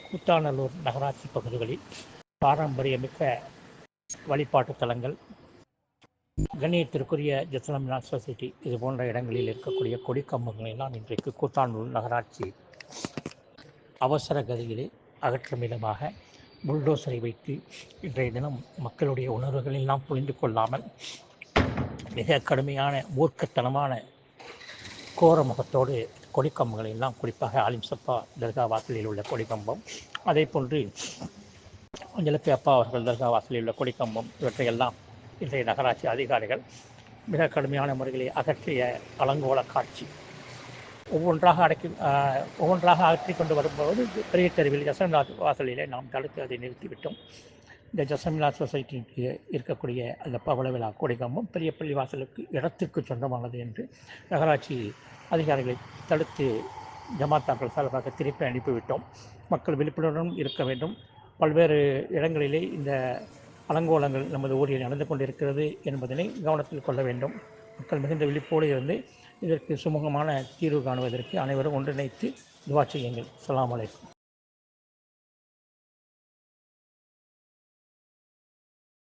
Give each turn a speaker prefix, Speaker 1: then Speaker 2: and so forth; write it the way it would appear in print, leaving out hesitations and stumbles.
Speaker 1: கூத்தாநல்லூர் நகராட்சி பகுதிகளில் பாரம்பரியமிக்க வழிபாட்டு தலங்கள், கண்ணியத்திற்குரிய ஜெசலமினார் சொசைட்டி இது போன்ற இடங்களில் இருக்கக்கூடிய கொடிக்கம்பங்களை எல்லாம் இன்றைக்கு கூத்தாநல்லூர் நகராட்சி அவசர கதியிலே அகற்றும் விதமாக புல்டோசரை வைத்து இன்றைய தினம் மக்களுடைய உணர்வுகள் எல்லாம் புரிந்து கொள்ளாமல் மிக கடுமையான மூர்க்கத்தனமான கோர முகத்தோடு கொடிக்கம்பங்களை எல்லாம், குறிப்பாக ஆலிம்சப்பா தர்கா வாசலில் உள்ள கொடிக்கம்பம், அதே போன்று அஞ்சலப்பி அப்பா அவர்கள் தர்கா வாசலில் உள்ள கொடிக்கம்பம், இவற்றையெல்லாம் இன்றைய நகராட்சி அதிகாரிகள் மிக கடுமையான முறைகளை அகற்றிய அலங்கோல காட்சி. ஒவ்வொன்றாக அகற்றி கொண்டு வரும்போது பெரிய தெருவில் ஜசமினார் வாசலிலே நாம் தடுத்து அதை நிறுத்திவிட்டோம். இந்த ஜசமினார் சொசைட்டிக்கு இருக்கக்கூடிய அந்த பவள விழா கொடிக்கம்பம் பெரிய பள்ளி வாசலுக்கு இடத்திற்கு சொந்தமானது என்று நகராட்சி அதிகாரிகளை தடுத்து ஜமாத்தாக்கள் சார்பாக திருப்பி அனுப்பிவிட்டோம். மக்கள் விழிப்புணர்வுடன் இருக்க வேண்டும். பல்வேறு இடங்களிலே இந்த அலங்கோலங்கள் நமது ஊரில் நடந்து கொண்டிருக்கிறது என்பதனை கவனத்தில் கொள்ள வேண்டும். மக்கள் மிகுந்த விழிப்போடு இருந்து இதற்கு சுமூகமான தீர்வு காணுவதற்கு அனைவரும் ஒன்றிணைத்து துவா செய்யுங்கள். அஸ்ஸலாமு அலைக்கும்.